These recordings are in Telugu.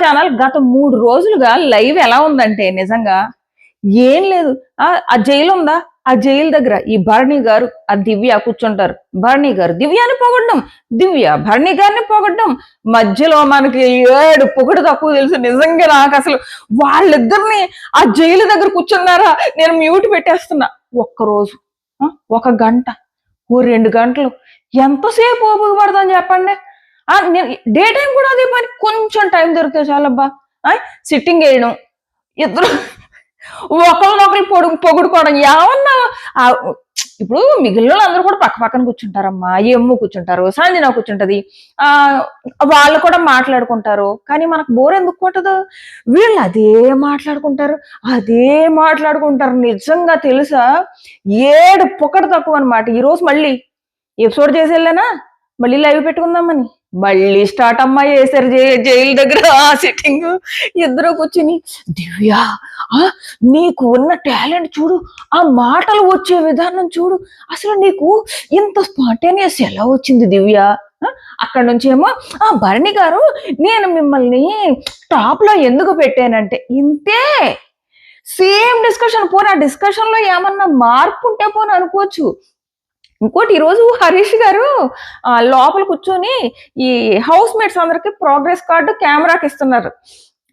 ఛానల్ గత 3 రోజులుగా లైవ్ ఎలా ఉందంటే నిజంగా ఏం లేదు. ఆ జైలు ఉందా? ఆ జైలు దగ్గర ఈ భరణి గారు, ఆ దివ్య కూర్చుంటారు. భరణి గారు దివ్యాని పొగడ్డం, దివ్య భరణి గారిని పొగడ్డం. మధ్యలో మనకి 7 పొగడు తక్కువ తెలుసు. నిజంగా నాకు అసలు వాళ్ళిద్దరిని ఆ జైలు దగ్గర కూర్చున్నారా, నేను మ్యూట్ పెట్టేస్తున్నా. ఒక్కరోజు, ఒక గంట, ఓ 2 గంటలు ఎంతసేపు ఓపిక పడతాను చెప్పండి. డే టైం కూడా అదే పని. కొంచెం టైం దొరికితే చాలబ్బా సిట్టింగ్ వేయడం, ఇద్దరు ఒకరినొకరు పొగుడుకోవడం. ఏమన్నా ఇప్పుడు మిగిలిన అందరూ కూడా పక్క పక్కన కూర్చుంటారమ్మా. ఎమ్ము కూర్చుంటారు, సంజన కూర్చుంటది, వాళ్ళు కూడా మాట్లాడుకుంటారు. కానీ మనకు బోర్ ఎందుకు కొట్టదు? వీళ్ళు అదే మాట్లాడుకుంటారు. నిజంగా తెలుసా, 7 పొక్కడు తక్కువ అనమాట. ఈరోజు మళ్ళీ ఎపిసోడ్ చేసి వెళ్ళానా, మళ్ళీ లైవ్ పెట్టుకుందామని మళ్ళీ స్టార్ట్ అమ్మా చేశారు జైలు దగ్గర సిట్టింగ్. ఇద్దరు కూర్చుని, దివ్య నీకు ఉన్న టాలెంట్ చూడు, ఆ మాటలు వచ్చే విధానం చూడు, అసలు నీకు ఇంత స్పాంటేనియస్ ఎలా వచ్చింది దివ్య? అక్కడ నుంచి ఏమో భరణి గారు నేను మిమ్మల్ని టాప్ లో ఎందుకు పెట్టానంటే, ఇంతే సేమ్ డిస్కషన్. పోనీ ఆ డిస్కషన్ లో ఏమన్నా మార్పు ఉంటే పోనీ అనుకోవచ్చు. ఇంకోటి, ఈరోజు హరీష్ గారు లోపల కూర్చొని ఈ హౌస్ మేట్స్ అందరికి ప్రోగ్రెస్ కార్డు కెమెరాకి ఇస్తున్నారు.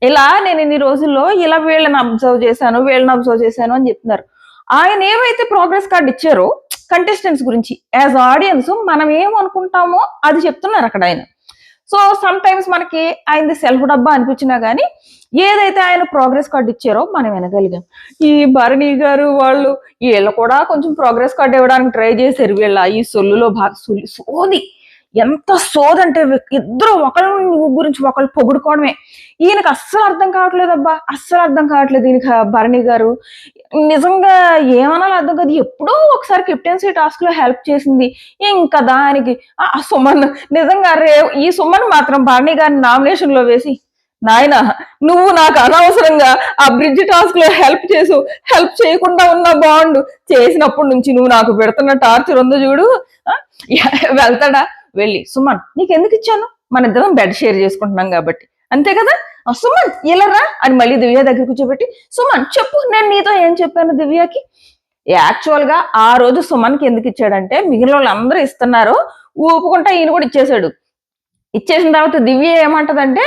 ఇలా నేను ఇన్ని రోజుల్లో ఇలా వీళ్ళని అబ్జర్వ్ చేశాను అని చెప్తున్నారు. ఆయన ఏవైతే ప్రోగ్రెస్ కార్డు ఇచ్చారో కంటెస్టెంట్స్ గురించి యాజ్ ఆడియన్స్ మనం ఏమనుకుంటామో అది చెప్తున్నారు అక్కడ ఆయన. సో సమ్ టైమ్స్ మనకి ఆయనది సెల్ఫ్ డబ్బా అనిపించినా కానీ ఏదైతే ఆయన ప్రోగ్రెస్ కార్డు ఇచ్చారో మనం వినగలిగాం. ఈ భరణి గారు వీళ్ళు కూడా కొంచెం ప్రోగ్రెస్ కార్డు ఇవ్వడానికి ట్రై చేశారు. వీళ్ళ ఈ సొల్లులో సోది, ఎంత సోదంటే ఇద్దరు ఒకళ్ళ గురించి ఒకళ్ళు పొగుడుకోవడమే. ఈయనకు అస్సలు అర్థం కావట్లేదు ఈయనకి భరణి గారు. నిజంగా ఏమనాలో అర్థం కాదు. ఎప్పుడో ఒకసారి కెప్టెన్సీ టాస్క్ లో హెల్ప్ చేసింది, ఇంకా దానికి ఆ సుమన్ నిజంగా ఈ సుమన్ మాత్రం భరణి గారిని నామినేషన్ లో వేసి, నాయన నువ్వు నాకు అనవసరంగా ఆ బ్రిడ్జ్ టాస్క్ లో హెల్ప్ చేయకుండా ఉన్నా బాగుండు, చేసినప్పటి నుంచి నువ్వు నాకు పెడుతున్న టార్చర్ ఉందో చూడు. వెళ్తాడా? వెళ్ళి సుమన్ నీకెందుకు ఇచ్చాను, మన ఇద్దరం బెడ్ షేర్ చేసుకుంటున్నాం కాబట్టి, అంతే కదా, సుమన్ ఇలారా అని మళ్ళీ దివ్య దగ్గర కూర్చోబెట్టి, సుమన్ చెప్పు నేను నీతో ఏం చెప్పాను దివ్యకి. యాక్చువల్ గా ఆ రోజు సుమన్కి ఎందుకు ఇచ్చాడంటే, మిగిలిన వాళ్ళు అందరూ ఇస్తున్నారు ఊపుకుంటా ఈయన కూడా ఇచ్చేసాడు. ఇచ్చేసిన తర్వాత దివ్య ఏమంటదంటే,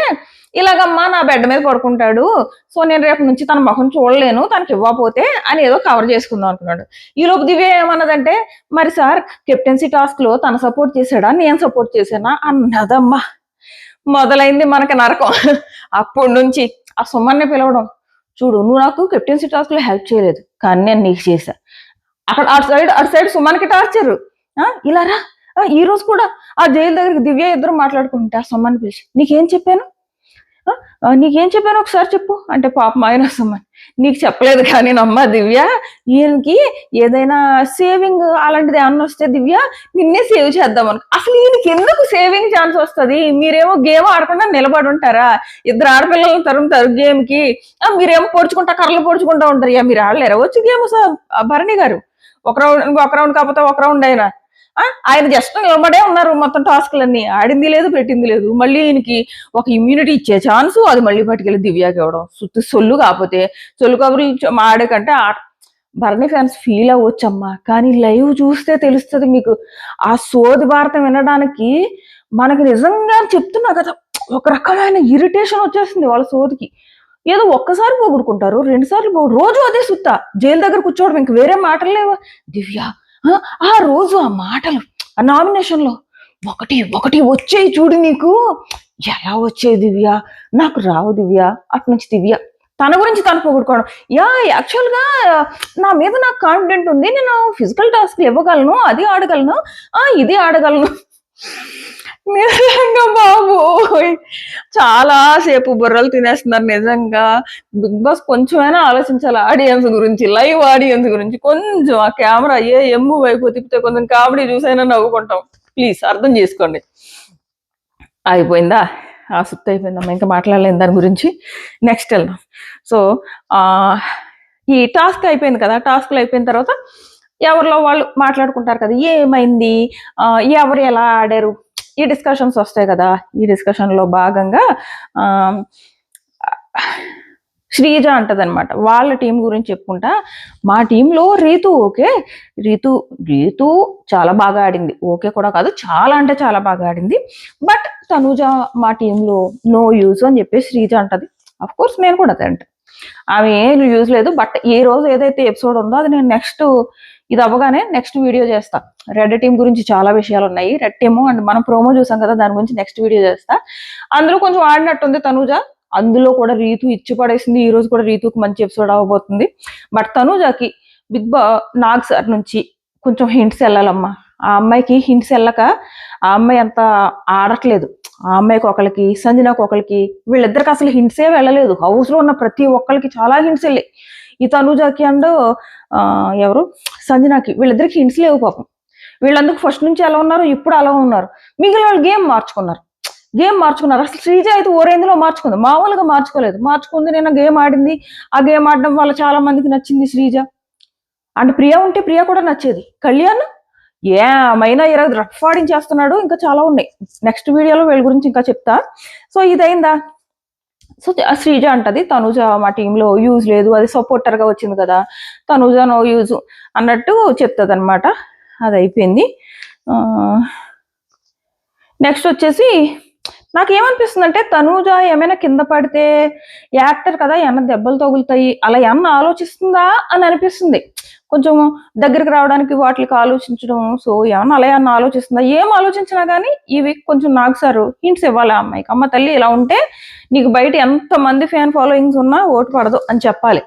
ఇలాగమ్మా నా బెడ్ మీద పడుకుంటాడు, సో నేను రేపు నుంచి తన ముఖం చూడలేను తనకి ఇవ్వకపోతే అని ఏదో కవర్ చేసుకుందాం అనుకున్నాడు. ఈలోపు దివ్య ఏమన్నదంటే, మరి సార్ కెప్టెన్సీ టాస్క్ లో తన సపోర్ట్ చేశాడా నేను సపోర్ట్ చేశానా అన్నదమ్మా. మొదలైంది మనకి నరకం. అప్పటి నుంచి ఆ సుమన్ని పిలవడం, చూడు నువ్వు నాకు కెప్టెన్సీ టాస్క్ లో హెల్ప్ చేయలేదు కానీ నేను నీకు చేశా. అక్కడ అటు సైడ్ సుమన్కి టార్చర్. ఇలా రా, ఈ రోజు కూడా ఆ జైలు దగ్గరికి దివ్య ఇద్దరు మాట్లాడుకుంటే ఆ సుమన్ని పిలిచి, నీకేం చెప్పాను ఒకసారి చెప్పు అంటే, పాపం ఆయన సుమన్ నీకు చెప్పలేదు కానీ నమ్మ దివ్య, ఈయనకి ఏదైనా సేవింగ్ అలాంటిది ఏమన్నా వస్తే దివ్య నిన్నే సేవ్ చేద్దాం అనుకో. అసలు ఈయనకి ఎందుకు సేవింగ్ ఛాన్స్ వస్తుంది? మీరేమో గేమ్ ఆడకుండా నిలబడి ఉంటారా? ఇద్దరు ఆడపిల్లలు తరుముతారు గేమ్ కి, మీరేమో కర్రలు పొడుచుకుంటా ఉంటారు. మీరు ఆడలేరా వచ్చి గేమ్? భరణి గారు ఒక రౌండ్ కాకపోతే ఒక రౌండ్ అయినా ఆయన జస్ట్ నిలబడే ఉన్నారు. మొత్తం టాస్క్లన్నీ ఆడింది లేదు పెట్టింది లేదు. మళ్ళీ ఈయనకి ఒక ఇమ్యూనిటీ ఇచ్చే ఛాన్స్, అది మళ్ళీ పట్టుకెళ్ళి దివ్యాకి ఇవ్వడం. సొల్లు కాకపోతే సొల్లు కబుర్లు ఆడే కంటే భరణి ఫ్యాన్స్ ఫీల్ అవ్వచ్చమ్మా, కానీ లైవ్ చూస్తే తెలుస్తుంది మీకు. ఆ సోది భారతం వినడానికి మనకి నిజంగా చెప్తున్నా కదా, ఒక రకమైన ఇరిటేషన్ వచ్చేస్తుంది వాళ్ళ సోదికి. ఏదో ఒక్కసారి పోగొడుకుంటారు, 2 సార్లు రోజు అదే సుత్తా జైలు దగ్గర కూర్చోవడం, ఇంక వేరే మాటలు లేవా దివ్య? ఆ రోజు ఆ మాటలు ఆ నామినేషన్ లో ఒకటి వచ్చేయి చూడు, నీకు ఎలా వచ్చేది దివ్య? నాకు రావు దివ్య. అటు నుంచి దివ్య తన గురించి తను పొగుడుకోవడం, యాక్చువల్ గా నా మీద నాకు కాన్ఫిడెంట్ ఉంది, నేను ఫిజికల్ టాస్క్ ఇవ్వగలను, అది ఆడగలను, ఇది ఆడగలను. నిజంగా బాబు చాలా సేపు బుర్రలు తినేస్తున్నారు. నిజంగా బిగ్ బాస్ కొంచెమైనా ఆలోచించాలి ఆడియన్స్ గురించి, లైవ్ ఆడియన్స్ గురించి. కొంచెం ఆ కెమెరా ఎమ్ము వైపు తిప్పితే కొంచెం కామెడీ చూసైనా నవ్వుకుంటాం. ప్లీజ్ అర్థం చేసుకోండి. అయిపోయిందా? సుత్తి అయిపోయిందమ్మా, ఇంకా మాట్లాడలేను దాని గురించి. నెక్స్ట్ వెళ్దాం. సో ఈ టాస్క్ అయిపోయింది కదా, టాస్క్లు అయిపోయిన తర్వాత ఎవరిలో వాళ్ళు మాట్లాడుకుంటారు కదా, ఏమైంది, ఎవరు ఎలా ఆడారు, ఈ డిస్కషన్స్ వస్తాయి కదా. ఈ డిస్కషన్ లో భాగంగా శ్రీజ అంటదనమాట వాళ్ళ టీం గురించి చెప్పుకుంటా. మా టీంలో రీతు ఓకే, రీతు రీతు చాలా బాగా ఆడింది, ఓకే కూడా కాదు, చాలా అంటే చాలా బాగా ఆడింది. బట్ తనుజ మా టీంలో నో యూజ్ అని చెప్పేసి శ్రీజ అంటది. అఫ్ కోర్స్ నేను కూడా అదే అంటే ఆమె ఏం యూజ్ లేదు. బట్ ఈ రోజు ఏదైతే ఎపిసోడ్ ఉందో అది నేను నెక్స్ట్ ఇది అవ్వగానే నెక్స్ట్ వీడియో చేస్తా. రెడ్ టీం గురించి చాలా విషయాలు ఉన్నాయి. రెడ్ టీము అండ్ మనం ప్రోమో చూసాం కదా, దాని గురించి నెక్స్ట్ వీడియో చేస్తా. అందులో కొంచెం ఆడినట్టుంది తనుజ, అందులో కూడా రీతు ఇచ్చి పడేసింది. ఈ రోజు కూడా రీతుకి మంచి ఎపిసోడ్ అవ్వబోతుంది. బట్ తనుజకి నాగ్ సార్ నుంచి కొంచెం హింట్స్ వెళ్ళాలమ్మా. ఆ అమ్మాయికి హింట్స్ వెళ్ళక ఆ అమ్మాయి అంత ఆడట్లేదు. ఆ అమ్మాయికి ఒకరికి, సంజనాకి ఒకరికి, వీళ్ళిద్దరికి అసలు హింట్సే వెళ్ళలేదు. హౌస్ లో ఉన్న ప్రతి ఒక్కరికి చాలా హింట్స్ వెళ్ళాయి. ఈ తనుజకి అండ్ ఎవరు సంజనాకి వీళ్ళిద్దరికి హింట్స్ లేవు పాపం. వీళ్ళందుకు ఫస్ట్ నుంచి ఎలా ఉన్నారు, ఇప్పుడు అలా ఉన్నారు. మిగిలిన వాళ్ళు గేమ్ మార్చుకున్నారు. అసలు శ్రీజ అయితే ఓ రేంజ్లో మార్చుకుంది, మామూలుగా మార్చుకోలేదు. మార్చుకుంది, నేను గేమ్ ఆడింది. ఆ గేమ్ ఆడడం వల్ల చాలా మందికి నచ్చింది శ్రీజ. అండ్ ప్రియా ఉంటే ప్రియా కూడా నచ్చేది. కళ్యాణ్ ఏమైనా ఈరోజు రఫ్ ఆడించేస్తున్నాడు. ఇంకా చాలా ఉన్నాయి, నెక్స్ట్ వీడియోలో వీళ్ళ గురించి ఇంకా చెప్తా. సో ఇదైందా. సో శ్రీజ అంటది తనుజ మా టీంలో యూజ్ లేదు, అది సపోర్టర్ గా వచ్చింది కదా, తనుజ నో యూజ్ అన్నట్టు చెప్తుంది అనమాట. అది అయిపోయింది. నెక్స్ట్ వచ్చేసి నాకేమనిపిస్తుంది అంటే తనూజ ఏమైనా కింద పడితే యాక్టర్ కదా, ఏమన్నా దెబ్బలు తగులుతాయి అలా ఏమన్నా ఆలోచిస్తుందా అని అనిపిస్తుంది. కొంచెం దగ్గరికి రావడానికి వాటికి ఆలోచించడం. సో ఏమన్నా అలా ఏమన్నా ఆలోచిస్తుందా, ఏం ఆలోచించినా కానీ ఈ వీక్ కొంచెం నాకు సార్ హింట్స్ ఇవ్వాలి ఆ అమ్మాయికి. అమ్మ తల్లి ఇలా ఉంటే నీకు బయట ఎంత మంది ఫ్యాన్ ఫాలోయింగ్స్ ఉన్నా ఓటు పడదు అని చెప్పాలి.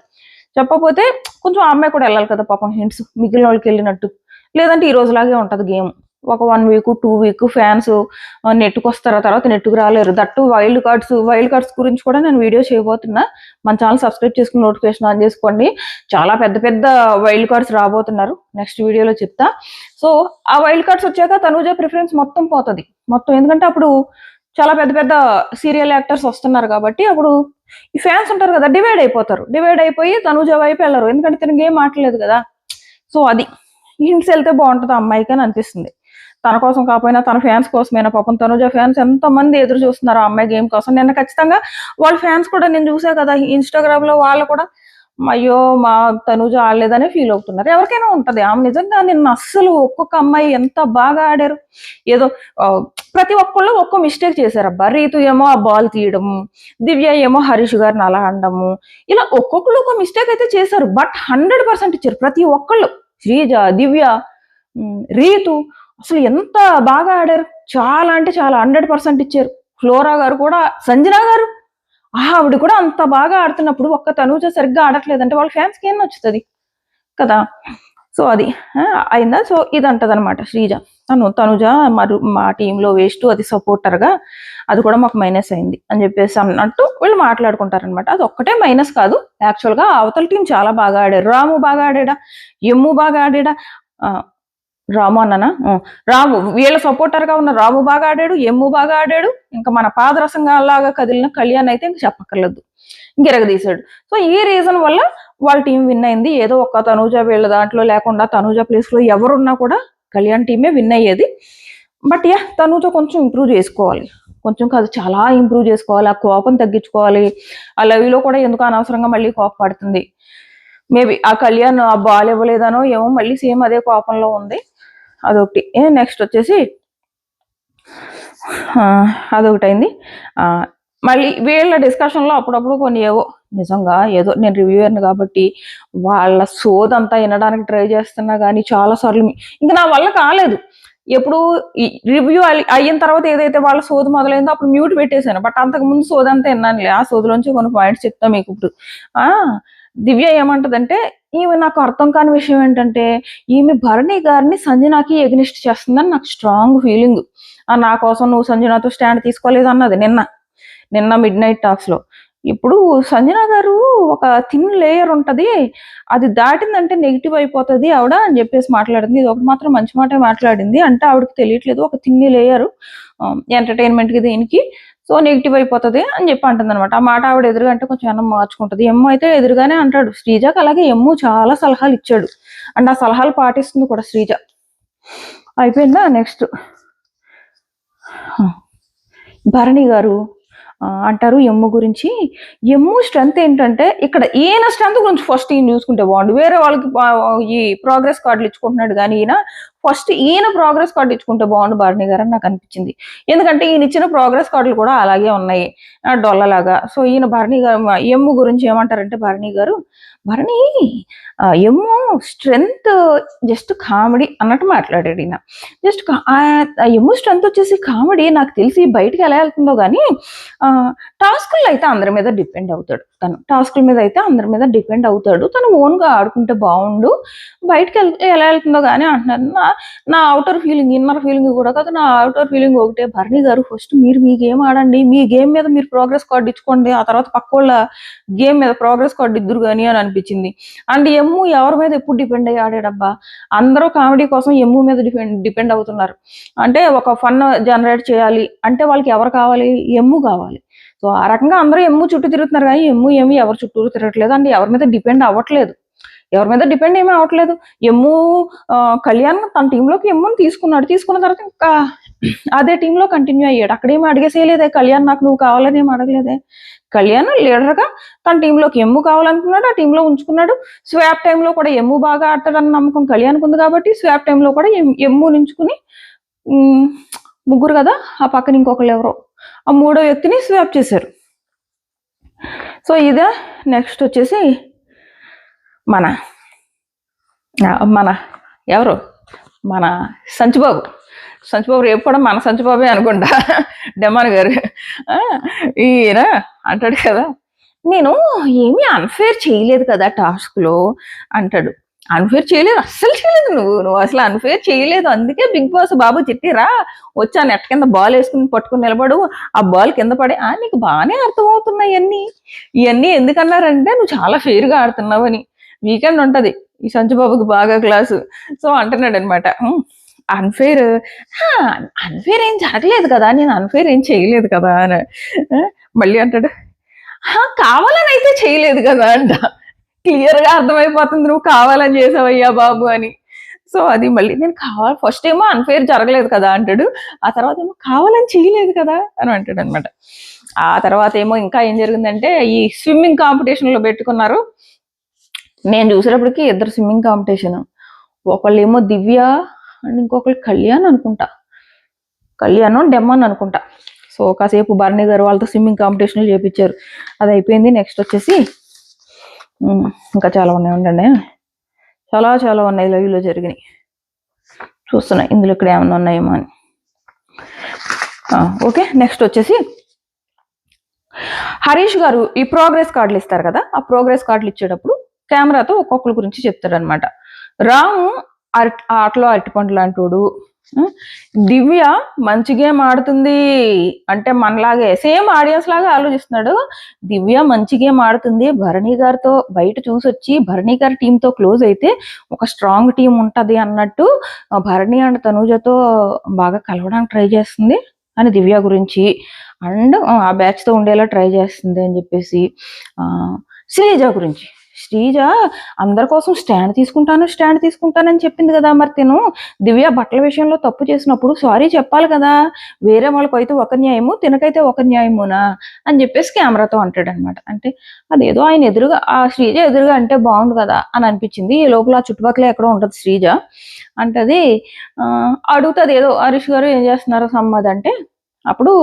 చెప్పకపోతే కొంచెం ఆ అమ్మాయి కూడా వెళ్ళాలి కదా పాపం హింట్స్ మిగిలిన వాళ్ళకి వెళ్ళినట్టు. లేదంటే ఈ రోజులాగే ఉంటుంది గేమ్. ఒక 1 వీక్ 2 వీక్ ఫ్యాన్స్ నెట్కి వస్తారా, తర్వాత నెట్కి రాలేరు. దట్టు వైల్డ్ కార్డ్స్ గురించి కూడా నేను వీడియో చేయబోతున్నా. మన ఛానల్ సబ్స్క్రైబ్ చేసుకుని నోటిఫికేషన్ ఆన్ చేసుకోండి. చాలా పెద్ద పెద్ద వైల్డ్ కార్డ్స్ రాబోతున్నారు, నెక్స్ట్ వీడియోలో చెప్తా. సో ఆ వైల్డ్ కార్డ్స్ వచ్చాక తనూజ ప్రిఫరెన్స్ మొత్తం పోతుంది మొత్తం. ఎందుకంటే అప్పుడు చాలా పెద్ద పెద్ద సీరియల్ యాక్టర్స్ వస్తున్నారు కాబట్టి అప్పుడు ఈ ఫ్యాన్స్ ఉంటారు కదా డివైడ్ అయిపోతారు. డివైడ్ అయిపోయి తనూజ వైపు వెళ్ళరు, ఎందుకంటే తనకి ఏం మాట్లాడలేదు కదా. సో అది హింట్స్ వెళ్తే బాగుంటుంది అమ్మాయికి అని అనిపిస్తుంది. తన కోసం కాకపోయినా తన ఫ్యాన్స్ కోసమైనా. పాపం తనుజ ఫ్యాన్స్ ఎంతమంది ఎదురు చూస్తున్నారు ఆ అమ్మాయి గేమ్ కోసం. నిన్న ఖచ్చితంగా వాళ్ళ ఫ్యాన్స్ కూడా నేను చూసా కదా ఇన్స్టాగ్రామ్ లో, వాళ్ళు కూడా అయ్యో మా తనుజ ఆడలేదనే ఫీల్ అవుతున్నారు. ఎవరికైనా ఉంటది. ఆమె నిజంగా నిన్న అస్సలు ఒక్కొక్క అమ్మాయి ఎంత బాగా ఆడారు. ఏదో ప్రతి ఒక్కళ్ళు ఒక్కో మిస్టేక్ చేశారు అబ్బా. రీతు ఏమో ఆ బాల్ తీయడము, దివ్య ఏమో హరీష్ గారిని అలా అనడము, ఇలా ఒక్కొక్కళ్ళు ఒక మిస్టేక్ అయితే చేశారు. బట్ 100% ఇచ్చారు ప్రతి ఒక్కళ్ళు. శ్రీజ, దివ్య, రీతు అసలు ఎంత బాగా ఆడారు. చాలా అంటే చాలా 100% ఇచ్చారు. ఫ్లోరా గారు కూడా, సంజనా గారు ఆవిడ కూడా అంత బాగా ఆడుతున్నప్పుడు ఒక్క తనూజ సరిగ్గా ఆడట్లేదంటే వాళ్ళ ఫ్యాన్స్కి ఏం నచ్చుతుంది కదా. సో అది అయిందా. సో ఇది అంటదనమాట శ్రీజ. తనుజ మా టీంలో వేస్ట్, అది సపోర్టర్గా అది కూడా మాకు మైనస్ అయింది అని చెప్పేసి అన్నట్టు వీళ్ళు మాట్లాడుకుంటారనమాట. అది ఒక్కటే మైనస్ కాదు, యాక్చువల్గా అవతల టీం చాలా బాగా ఆడారు. రాము బాగా ఆడాడా, ఎమ్ము బాగా ఆడాడా, రాము అన్ననా, రాము వీళ్ళ సపోర్టర్ గా ఉన్న రాము బాగా ఆడాడు, ఎమ్ము బాగా ఆడాడు. ఇంకా మన పాదరసంగా లాగా కదిలిన కళ్యాణ్ అయితే ఇంకా చెప్పక్కర్లేదు, ఇంకెరగదీశాడు. సో ఈ రీజన్ వల్ల వాళ్ళ టీం విన్ అయింది. ఏదో ఒక్క తనూజ వీళ్ళ దాంట్లో లేకుండా తనూజ ప్లేస్ లో ఎవరున్నా కూడా కళ్యాణ్ టీమే విన్ అయ్యేది. బట్ తనూజ కొంచెం ఇంప్రూవ్ చేసుకోవాలి, కొంచెం కాదు చాలా ఇంప్రూవ్ చేసుకోవాలి. ఆ కోపం తగ్గించుకోవాలి. ఆ లవ్లో కూడా ఎందుకు అనవసరంగా మళ్ళీ కోపం పడుతుంది. మేబీ ఆ కళ్యాణ్ ఆ బాల్ ఇవ్వలేదనో ఏమో మళ్ళీ సేమ్ అదే కోపంలో ఉంది. అదొకటి. నెక్స్ట్ వచ్చేసి అదొకటి అయింది. మళ్ళీ వీళ్ళ డిస్కషన్లో అప్పుడప్పుడు కొన్ని ఏవో నిజంగా ఏదో నేను రివ్యూయర్ని కాబట్టి వాళ్ళ సోదంతా వినడానికి ట్రై చేస్తున్నా కానీ చాలాసార్లు ఇంకా నా వల్ల కాలేదు. ఎప్పుడు రివ్యూ అయిన తర్వాత ఏదైతే వాళ్ళ సోదు మొదలైందో అప్పుడు మ్యూట్ పెట్టేశాను. బట్ అంతకుముందు సోదంతా విన్నానులే. ఆ సోదులోంచి కొన్ని పాయింట్స్ చెప్తాను మీకు ఇప్పుడు. దివ్య ఏమంటదంటే, ఈమె నాకు అర్థం కాని విషయం ఏంటంటే ఈమె భరణి గారిని సంజనాకి ఎగ్నిస్ట్ చేస్తుందని నాకు స్ట్రాంగ్ ఫీలింగ్. నా కోసం నువ్వు సంజనాతో స్టాండ్ తీసుకోలేదు అన్నది నిన్న మిడ్ నైట్ టాక్స్ లో. ఇప్పుడు సంజన గారు ఒక థిన్ లేయర్ ఉంటది, అది దాటిందంటే నెగిటివ్ అయిపోతుంది ఆవిడ అని చెప్పేసి మాట్లాడింది. ఇది ఒకటి మాత్రం మంచి మాట మాట్లాడింది. అంటే ఆవిడకి తెలియట్లేదు ఒక థిన్ లేయర్ ఎంటర్టైన్మెంట్ కి దీనికి, సో నెగిటివ్ అయిపోతుంది అని చెప్పి అంటుంది అనమాట. ఆ మాట ఆవిడ ఎదురుగా అంటే కొంచెం అన్నం మార్చుకుంటుంది. ఎమ్ము అయితే ఎదురుగానే అంటాడు శ్రీజకి. అలాగే ఎమ్ము చాలా సలహాలు ఇచ్చాడు అండ్ ఆ సలహాలు పాటిస్తుంది కూడా శ్రీజ. అయిపోయిందా. నెక్స్ట్ భరణి గారు అంటారు ఎమ్ము గురించి. ఎమ్ము స్ట్రెంత్ ఏంటంటే ఇక్కడ ఈయన స్ట్రెంత్ గురించి ఫస్ట్ ఈయన చూసుకుంటే బాగుండు. వేరే వాళ్ళకి ఈ ప్రోగ్రెస్ కార్డులు ఇచ్చుకుంటున్నాడు కానీ ఈయన ఫస్ట్ ఈయన ప్రోగ్రెస్ కార్డు ఇచ్చుకుంటే బాగుండు భరణి గారు అని నాకు అనిపించింది. ఎందుకంటే ఈయన ఇచ్చిన ప్రోగ్రెస్ కార్డులు కూడా అలాగే ఉన్నాయి డొల్లలాగా. సో ఈయన భరణి గారు ఎమ్ము గురించి ఏమంటారంటే Bharani garu, Bharani M strength just comedy అన్నట్టు మాట్లాడాడు ఈయన. జస్ట్ ఎమ్ము స్ట్రెంత్ వచ్చేసి కామెడీ. నాకు తెలిసి బయటికి ఎలా వెళ్తుందో కానీ టాస్కుల్లో అయితే అందరి మీద డిపెండ్ అవుతాడు. టాస్కుల మీద అయితే అందరి మీద డిపెండ్ అవుతాడు. తను ఓన్గా ఆడుకుంటే బాగుండు. బయటకు ఎలా వెళ్తుందో కానీ అంటున్నాను. నా అవుటర్ ఫీలింగ్, ఇన్నర్ ఫీలింగ్ కూడా కాదు, నా అవుటర్ ఫీలింగ్ ఒకటే. భరణి గారు ఫస్ట్ మీరు మీ గేమ్ ఆడండి, మీ గేమ్ మీద మీరు ప్రోగ్రెస్ కార్డు ఇచ్చుకోండి, ఆ తర్వాత పక్క వాళ్ళ గేమ్ మీద ప్రోగ్రెస్ కార్డు ఇద్దరు కానీ అని అనిపించింది. అండ్ ఎమ్ము ఎవరి మీద ఎప్పుడు డిపెండ్ అయ్యి ఆడాడబ్బా? అందరూ కామెడీ కోసం ఎమ్ము మీద డిపెండ్ అవుతున్నారు. అంటే ఒక ఫన్ జనరేట్ చేయాలి అంటే వాళ్ళకి ఎవరు కావాలి? ఎమ్ము కావాలి. సో ఆ రకంగా అందరూ ఎమ్ము చుట్టూ తిరుగుతున్నారు కానీ ఎమ్ము ఏమి ఎవరు చుట్టూ తిరగట్లేదు అండ్ ఎవరి మీద డిపెండ్ అవ్వట్లేదు. ఎవరి మీద డిపెండ్ ఏమీ అవ్వట్లేదు. ఎమ్ము కళ్యాణ్ తన టీంలోకి ఎమ్ముని తీసుకున్న తర్వాత ఇంకా అదే టీంలో కంటిన్యూ అయ్యాడు. అక్కడేమీ అడిగేసేయలేదే కళ్యాణ్, నాకు నువ్వు కావాలని ఏమి అడగలేదే. కళ్యాణ్ లీడర్గా తన టీంలోకి ఎమ్ము కావాలనుకున్నాడు, ఆ టీంలో ఉంచుకున్నాడు. స్వాప్ టైంలో కూడా ఎమ్ము బాగా ఆడతాడన్న నమ్మకం కళ్యాణ్కి ఉంది కాబట్టి స్వాప్ టైంలో కూడా ఎమ్ము నించుకుని ముగ్గురు కదా, ఆ పక్కన ఇంకొకరు ఎవరో ఆ మూడో వ్యక్తిని స్వాప్ చేశారు. సో ఇదే నెక్స్ట్ వచ్చేసి మన ఎవరు మన సంచిబాబు రేపు కూడా మన సంచిబాబే అనుకుంటా డెమాన్ గారు. ఈయన అంటాడు కదా, నేను ఏమీ అన్ఫేర్ చేయలేదు కదా టాస్క్లో అంటాడు. అన్ఫేర్ చేయలేదు, అస్సలు చేయలేదు. నువ్వు అసలు అన్ఫేర్ చేయలేదు. అందుకే బిగ్ బాస్ బాబు చిట్టిరా వచ్చి ఆ నెట్ కింద బాల్ వేసుకుని పట్టుకుని నిలబడు, ఆ బాల్ కింద పడే నీకు బాగానే అర్థమవుతున్నాయి. ఇవన్నీ ఎందుకన్నారంటే నువ్వు చాలా ఫెయిర్గా ఆడుతున్నావని. వీకెండ్ ఉంటది ఈ సంచుబాబుకి బాగా క్లాసు. సో అంటున్నాడు అనమాట, అన్ఫేర్ ఏం జరగలేదు కదా, నేను అన్ఫేర్ ఏం చేయలేదు కదా అని. మళ్ళీ అంటాడు, కావాలని అయితే చేయలేదు కదా అంట. క్లియర్గా అర్థమైపోతుంది నువ్వు కావాలని చేసావయ్యా బాబు అని. సో అది మళ్ళీ నేను ఫస్ట్ ఏమో అన్ఫేర్ జరగలేదు కదా అంటాడు, ఆ తర్వాత ఏమో కావాలని చేయలేదు కదా అని అంటాడు అనమాట. ఆ తర్వాత ఏమో ఇంకా ఏం జరిగిందంటే ఈ స్విమ్మింగ్ కాంపిటీషన్లో పెట్టుకున్నారు. నేను చూసేటప్పటికి ఇద్దరు స్విమ్మింగ్ కాంపిటీషన్. ఒకళ్ళు ఏమో దివ్య అండ్ ఇంకొకళ్ళు కళ్యాణ్ అనుకుంటా, కళ్యాణ్ డెమ్మన్ అనుకుంటా. సో కాసేపు భరణి గారు వాళ్ళతో స్విమ్మింగ్ కాంపిటీషన్లు చేపించారు. అది అయిపోయింది. నెక్స్ట్ వచ్చేసి ఇంకా చాలా ఉన్నాయి, ఉండండి చాలా ఉన్నాయి లైవ్లో జరిగినాయి. చూస్తున్నాయి ఇందులో ఇక్కడ ఏమన్నా ఉన్నాయేమో అని. ఓకే, నెక్స్ట్ వచ్చేసి హరీష్ గారు ఈ ప్రోగ్రెస్ కార్డులు ఇస్తారు కదా, ఆ ప్రోగ్రెస్ కార్డులు ఇచ్చేటప్పుడు కెమెరాతో ఒక్కొక్కరి గురించి చెప్తాడు అనమాట. రాము ఆటలో అరటిపండు లాంటోడు, దివ్య మంచి గేమ్ ఆడుతుంది అంటే మనలాగే సేమ్ ఆడియన్స్ లాగా ఆలోచిస్తున్నాడు. దివ్య మంచి గేమ్ ఆడుతుంది, భరణి గారితో బయట చూసొచ్చి భరణి గారి టీంతో క్లోజ్ అయితే ఒక స్ట్రాంగ్ టీం ఉంటది అన్నట్టు భరణి అండ్ తనూజతో బాగా కలవడానికి ట్రై చేస్తుంది అని దివ్య గురించి, అండ్ ఆ బ్యాచ్తో ఉండేలా ట్రై చేస్తుంది అని చెప్పేసి. శ్రీజ గురించి, శ్రీజ అందరి కోసం స్టాండ్ తీసుకుంటానని చెప్పింది కదా, మరి తిను దివ్య బట్టల విషయంలో తప్పు చేసినప్పుడు సారీ చెప్పాలి కదా, వేరే వాళ్ళకైతే ఒక న్యాయము తినకైతే ఒక న్యాయమునా అని చెప్పేసి కెమెరాతో అంటాడు అనమాట. అంటే అదేదో ఆయన ఎదురుగా ఆ శ్రీజ ఎదురుగా అంటే బాగుండు కదా అని అనిపించింది. ఈ లోపల చుట్టుపక్కల ఎక్కడో ఉంటుంది శ్రీజ. అంటది అడుగుతుంది ఏదో హరీష్ గారు ఏం చేస్తున్నారు సమ్మది అంటే, అప్పుడు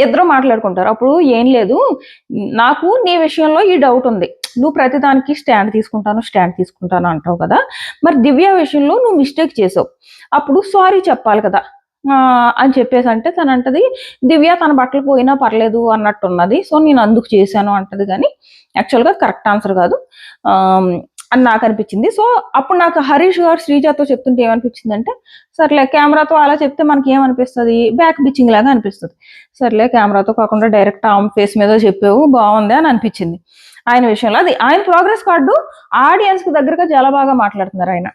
ఇద్దరు మాట్లాడుకుంటారు. అప్పుడు ఏం లేదు, నాకు నీ విషయంలో ఈ డౌట్ ఉంది, నువ్వు ప్రతిదానికి స్టాండ్ తీసుకుంటాను అంటావు కదా, మరి దివ్య విషయంలో నువ్వు మిస్టేక్ చేసావు, అప్పుడు సారీ చెప్పాలి కదా అని చెప్పేసి అంటే తను అంటది దివ్య తన బట్టలు పోయినా పర్లేదు అన్నట్టున్నది, సో నేను అందుకు చేశాను అంటది. కానీ యాక్చువల్గా కరెక్ట్ ఆన్సర్ కాదు అని నాకు అనిపించింది. సో అప్పుడు నాకు హరీష్ గారు శ్రీజాతో చెప్తుంటే ఏమనిపించింది అంటే, సర్లే కెమెరాతో అలా చెప్తే మనకి ఏమనిపిస్తుంది, బ్యాక్ బిచ్చింగ్ లాగా అనిపిస్తుంది. సర్లే కెమెరాతో కాకుండా డైరెక్ట్ ఆమె ఫేస్ మీద చెప్పావు బాగుంది అని అనిపించింది ఆయన విషయంలో. అది ఆయన ప్రోగ్రెస్ కార్డు ఆడియన్స్ కి దగ్గరగా చాలా బాగా మాట్లాడుతున్నారు ఆయన.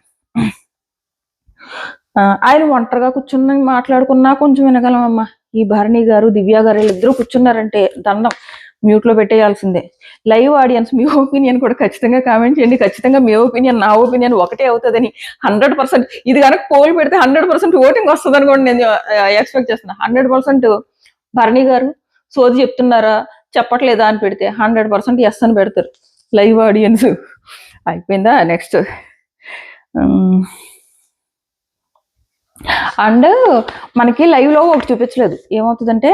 ఆయన ఒంటరిగా కూర్చుని మాట్లాడుకున్నా కొంచెం వినగలమమ్మా. ఈ భరణి గారు దివ్య గారు వీళ్ళిద్దరూ కూర్చున్నారంటే దండం మ్యూట్ లో పెట్టేయాల్సిందే. లైవ్ ఆడియన్స్ మీ ఒపీనియన్ కూడా ఖచ్చితంగా కామెంట్ చేయండి. ఖచ్చితంగా మీ ఒపీనియన్ నా ఒపీనియన్ ఒకటే అవుతుందని 100%. ఇది కనుక పోల్ పెడితే 100% ఓటింగ్ వస్తుంది అని కూడా నేను ఎక్స్పెక్ట్ చేస్తున్నా. 100% భరణి గారు సోది చెప్తున్నారా చెప్పట్లేదా అని పెడితే 100% ఎస్ అని పెడతారు లైవ్ ఆడియన్స్. అయిపోయిందా? నెక్స్ట్ అండ్ మనకి లైవ్ లో ఒకటి చూపించలేదు, ఏమవుతుందంటే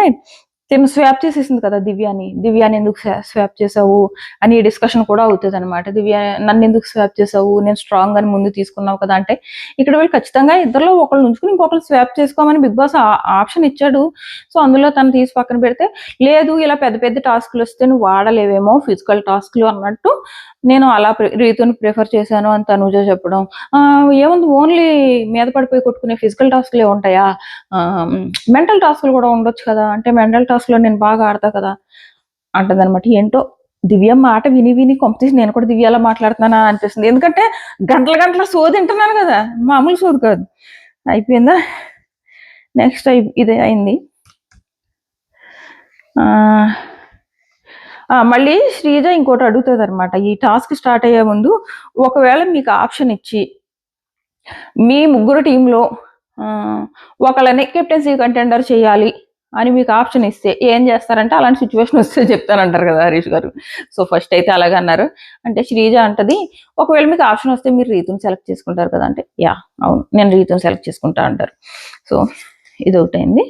తిను స్వాప్ చేసేసింది కదా దివ్యాని ఎందుకు స్వాప్ చేసావు అని డిస్కషన్ కూడా అవుతుంది అనమాట. దివ్య నన్ను ఎందుకు స్వాప్ చేసావు, నేను స్ట్రాంగ్ అని ముందు తీసుకున్నావు కదా అంటే, ఇక్కడ వీళ్ళు ఖచ్చితంగా ఇద్దరులో ఒకళ్ళు ఉంచుకుని ఇంకొకరు స్వాప్ చేసుకోమని బిగ్ బాస్ ఆప్షన్ ఇచ్చాడు. సో అందులో తను తీసి పక్కన పెడితే, లేదు ఇలా పెద్ద పెద్ద టాస్క్లు వస్తే నువ్వు వాడలేవేమో ఫిజికల్ టాస్క్లు అన్నట్టు నేను అలా రీతుని ప్రిఫర్ చేశాను అని తనుజ చెప్పడం. ఏముంది, ఓన్లీ మీద పడిపోయి కొట్టుకునే ఫిజికల్ టాస్క్లే ఉంటాయా, మెంటల్ టాస్క్లు కూడా ఉండొచ్చు కదా అంటే, మెంటల్ టాస్క్ లో నేను బాగా ఆడతా కదా అంటుంది అనమాట. ఏంటో దివ్య మాట విని విని కొంపతీసి నేను కూడా దివ్యలా మాట్లాడుతున్నానా అనిపిస్తుంది, ఎందుకంటే గంటల సోది తింటున్నాను కదా, మామూలు సోది కాదు. అయిపోయిందా? నెక్స్ట్ ఇది అయింది. మళ్ళీ శ్రీజ ఇంకోటి అడుగుతుంది అనమాట, ఈ టాస్క్ స్టార్ట్ అయ్యే ముందు ఒకవేళ మీకు ఆప్షన్ ఇచ్చి మీ ముగ్గురు టీంలో ఒకళ్ళని కెప్టెన్సీ కంటెండర్ చేయాలి అని మీకు ఆప్షన్ ఇస్తే ఏం చేస్తారంటే, అలాంటి సిచ్యువేషన్ వస్తే చెప్తానంటారు కదా హరీష్ గారు. సో ఫస్ట్ అయితే అలాగే అన్నారు. అంటే శ్రీజ అంటది, ఒకవేళ మీకు ఆప్షన్ వస్తే మీరు రీతుని సెలెక్ట్ చేసుకుంటారు కదా అంటే, యా అవును నేను రీతుని సెలెక్ట్ చేసుకుంటా అంటారు. సో ఇది ఒకటైంది.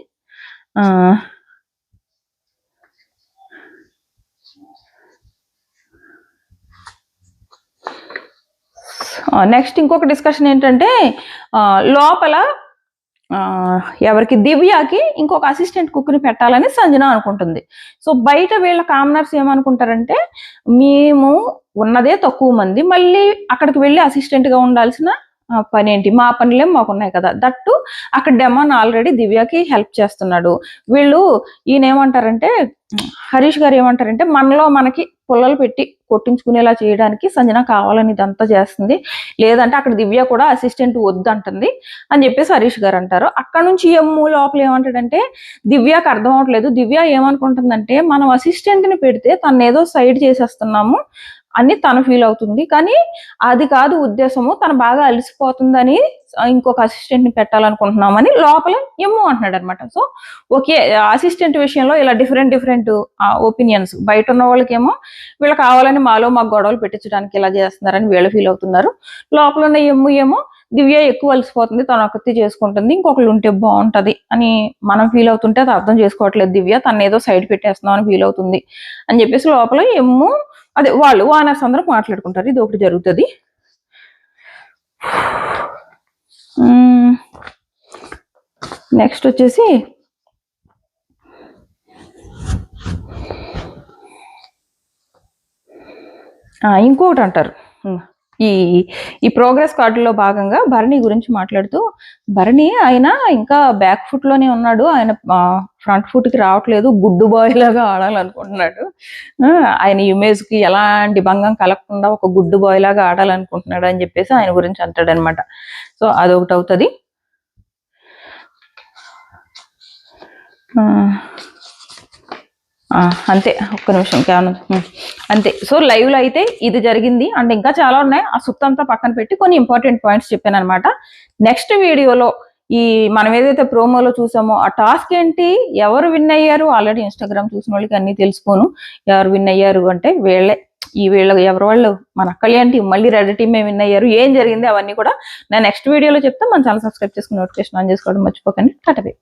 నెక్స్ట్ ఇంకొక డిస్కషన్ ఏంటంటే, లోపల ఎవరికి దివ్యకి ఇంకొక అసిస్టెంట్ కుక్ని పెట్టాలని సంజన అనుకుంటుంది. సో బయట వీళ్ళ కామనర్స్ ఏమనుకుంటారంటే, మేము ఉన్నదే తక్కువ మంది, మళ్ళీ అక్కడికి వెళ్ళి అసిస్టెంట్ గా ఉండాల్సిన పని ఏంటి, మా పనులే మాకున్నాయి కదా, దట్టు అక్కడ డెమాన్ ఆల్రెడీ దివ్యకి హెల్ప్ చేస్తున్నాడు. వీళ్ళు ఈయన ఏమంటారంటే, హరీష్ గారు ఏమంటారంటే, మనలో మనకి పుల్లలు పెట్టి కొట్టించుకునేలా చేయడానికి సంజన కావాలని ఇదంతా చేస్తుంది, లేదంటే అక్కడ దివ్య కూడా అసిస్టెంట్ వద్దంటుంది అని చెప్పేసి హరీష్ గారు అంటారు. అక్కడ నుంచి ఎమ్ము లోపల ఏమంటాడంటే, దివ్యకి అర్థం అవట్లేదు, దివ్య ఏమనుకుంటుందంటే మనం అసిస్టెంట్ని పెడితే తను ఏదో సైడ్ చేసేస్తున్నాము అని తను ఫీల్ అవుతుంది, కానీ అది కాదు ఉద్దేశము, తను బాగా అలసిపోతుందని ఇంకొక అసిస్టెంట్ ని పెట్టాలనుకుంటున్నామని లోపల ఎమ్ము అంటున్నాడు అనమాట. సో ఓకే, అసిస్టెంట్ విషయంలో ఇలా డిఫరెంట్ ఒపీనియన్స్, బయట ఉన్న వాళ్ళకేమో వీళ్ళు కావాలని మాకు గొడవలు పెట్టించడానికి ఇలా చేస్తున్నారని వీళ్ళు ఫీల్ అవుతున్నారు, లోపల ఉన్న ఎమ్ము ఏమో దివ్య ఎక్కువ అలసిపోతుంది, తను ఒకటి చేసుకుంటుంది, ఇంకొకళ్ళు ఉంటే బాగుంటది అని మనం ఫీల్ అవుతుంటే అది అర్థం చేసుకోవట్లేదు దివ్య, తను ఏదో సైడ్ పెట్టేస్తున్నాం అని ఫీల్ అవుతుంది అని చెప్పేసి లోపల ఎమ్ము అదే వాళ్ళు ఓనర్స్ అందరూ మాట్లాడుకుంటారు. ఇది ఒకటి జరుగుతుంది. నెక్స్ట్ వచ్చేసి ఇంకొకటి అంటారు, ఈ ప్రోగ్రెస్ కార్డులో భాగంగా భరణి గురించి మాట్లాడుతూ, భరణి ఆయన ఇంకా బ్యాక్ ఫుట్ లోనే ఉన్నాడు, ఆయన ఫ్రంట్ ఫుట్ కి రావట్లేదు, గుడ్డు బాయ్ లాగా ఆడాలనుకుంటున్నాడు, ఆయన ఇమేజ్ కి ఎలాంటి భంగం కలగకుండా ఒక గుడ్డు బాయ్ లాగా ఆడాలనుకుంటున్నాడు అని చెప్పేసి ఆయన గురించి అంటాడనమాట. సో అదొకటి అవుతుంది. అంతే, ఒక్క నిమిషం కేవలం అంతే. సో లైవ్ లో అయితే ఇది జరిగింది, అండ్ ఇంకా చాలా ఉన్నాయి, ఆ సుత్తంతా పక్కన పెట్టి కొన్ని ఇంపార్టెంట్ పాయింట్స్ చెప్పాను అనమాట. నెక్స్ట్ వీడియోలో ఈ మనం ఏదైతే ప్రోమోలో చూసామో ఆ టాస్క్ ఏంటి, ఎవరు విన్ అయ్యారు, ఆల్రెడీ ఇన్స్టాగ్రామ్ చూసిన వాళ్ళకి అన్ని తెలుసుకోను, ఎవరు విన్ అయ్యారు అంటే వీళ్ళ ఎవరు వాళ్ళు మన కళ్యాణ్ టీం, మళ్ళీ రెడ్ టీమే విన్ అయ్యారు, ఏం జరిగింది అవన్నీ కూడా నేను నెక్స్ట్ వీడియోలో చెప్తా. మన ఛానల్ సబ్స్క్రైబ్ చేసుకుని నోటిఫికేషన్ ఆన్ చేసుకోవడం మర్చిపోకండి. టాటా.